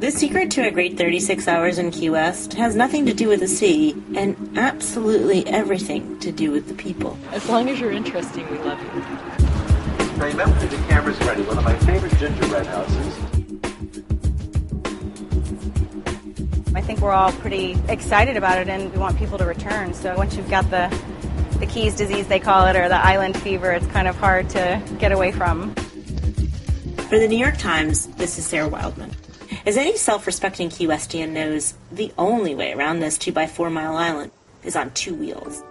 The secret to a great 36 hours in Key West has nothing to do with the sea and absolutely everything to do with the people. As long as you're interesting, we love you. Remember, the camera's ready. One of my favorite gingerbread houses. I think we're all pretty excited about it, and we want people to return. So once you've got the Keys disease, they call it, or the island fever, it's kind of hard to get away from. For the New York Times, this is Sarah Wildman. As any self-respecting Key Westian knows, the only way around this 2x4 mile island is on two wheels.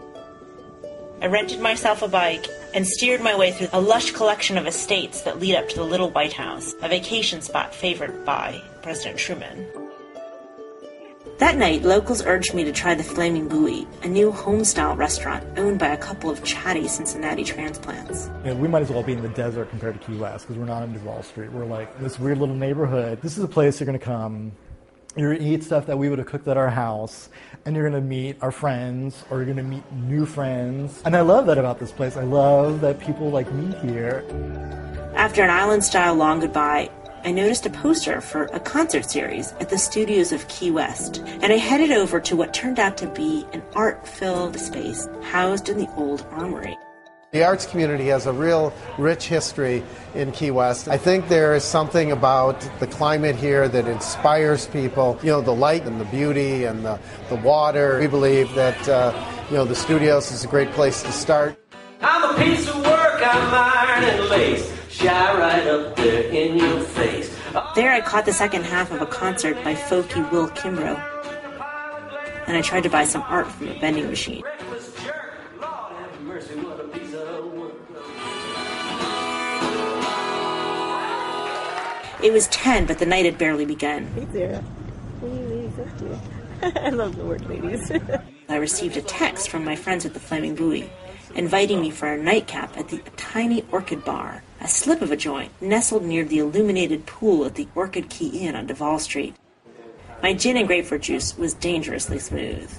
I rented myself a bike and steered my way through a lush collection of estates that lead up to the Little White House, a vacation spot favored by President Truman. That night, locals urged me to try the Flaming Buoy, a new home-style restaurant owned by a couple of chatty Cincinnati transplants. You know, we might as well be in the desert compared to Key West because we're not in Duval Street. We're like this weird little neighborhood. This is a place you're going to come. You're going to eat stuff that we would have cooked at our house, and you're going to meet our friends, or you're going to meet new friends. And I love that about this place. I love that people like meet here. After an island-style long goodbye, I noticed a poster for a concert series at the studios of Key West, and I headed over to what turned out to be an art-filled space housed in the old armory. The arts community has a real rich history in Key West. I think there is something about the climate here that inspires people. You know, the light and the beauty and the water. We believe that, the studios is a great place to start. I'm a piece of work, I'm iron and lace. Shine right up there in your face. There I caught the second half of a concert by folky Will Kimbrough, and I tried to buy some art from a vending machine. It was 10, but the night had barely begun. Hey, Sarah. What are you ladies up to? I love the word ladies. I received a text from my friends at the Flaming Buoy, inviting me for a nightcap at the Tiny Orchid Bar, a slip of a joint nestled near the illuminated pool at the Orchid Key Inn on Duval Street. My gin and grapefruit juice was dangerously smooth.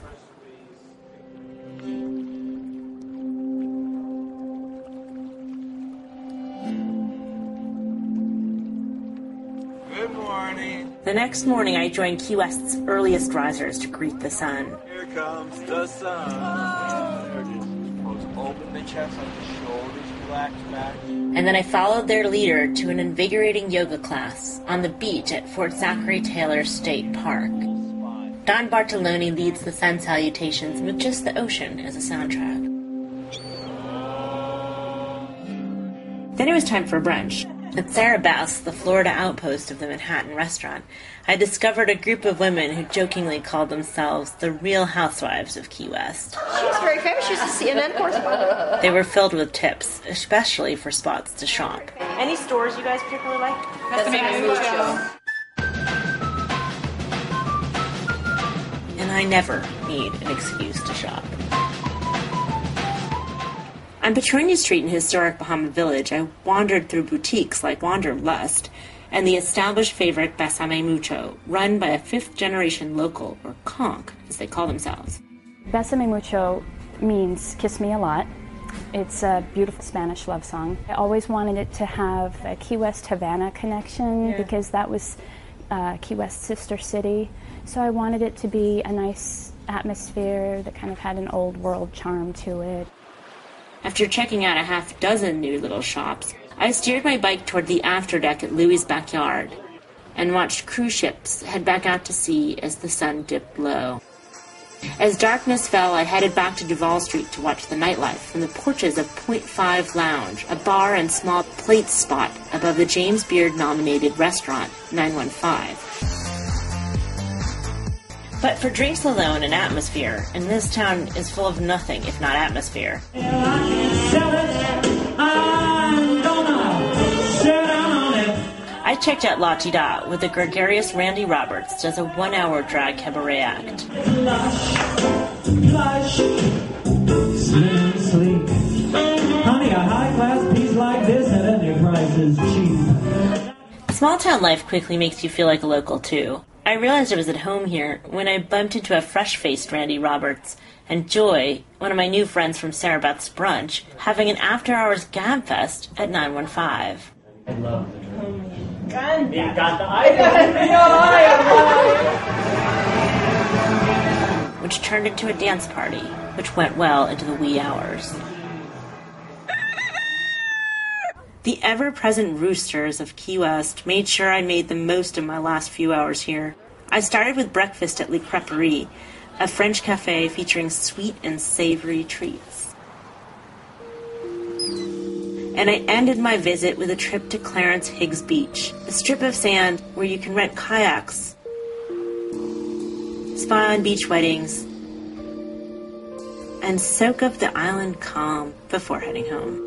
Good morning. The next morning, I joined Key West's earliest risers to greet the sun. Here comes the sun. Open the chest, let the shoulders relax back. And then I followed their leader to an invigorating yoga class on the beach at Fort Zachary Taylor State Park. Don Bartoloni leads the sun salutations with just the ocean as a soundtrack. Then it was time for brunch. At Sarah Bass, the Florida outpost of the Manhattan restaurant, I discovered a group of women who jokingly called themselves the Real Housewives of Key West. She was very famous. She was a CNN correspondent. They were filled with tips, especially for spots to shop. Any stores you guys particularly like? Mucho. And I never need an excuse to shop. On Petronia Street in historic Bahama Village, I wandered through boutiques like Wanderlust and the established favorite Besame Mucho, run by a fifth-generation local, or conch, as they call themselves. Besame Mucho means kiss me a lot. It's a beautiful Spanish love song. I always wanted it to have a Key West Havana connection because that was Key West's sister city. So I wanted it to be a nice atmosphere that kind of had an old world charm to it. After checking out a half dozen new little shops, I steered my bike toward the afterdeck at Louie's backyard and watched cruise ships head back out to sea as the sun dipped low. As darkness fell, I headed back to Duval Street to watch the nightlife from the porches of Point 5 Lounge, a bar and small plate spot above the James Beard-nominated restaurant 915. But for drinks alone and atmosphere, and this town is full of nothing if not atmosphere. I checked out La Tida, where the gregarious Randy Roberts does a 1-hour drag cabaret act. Honey, a high-class piece like this at any price is cheap. Small town life quickly makes you feel like a local, too. I realized I was at home here when I bumped into a fresh-faced Randy Roberts and Joy, one of my new friends from Sarah Beth's brunch, having an after-hours gab fest at 915. I love the You got the item. Which turned into a dance party, which went well into the wee hours. The ever-present roosters of Key West made sure I made the most of my last few hours here. I started with breakfast at Le Crêperie, a French cafe featuring sweet and savory treats. And I ended my visit with a trip to Clarence Higgs Beach, a strip of sand where you can rent kayaks, spy on beach weddings, and soak up the island calm before heading home.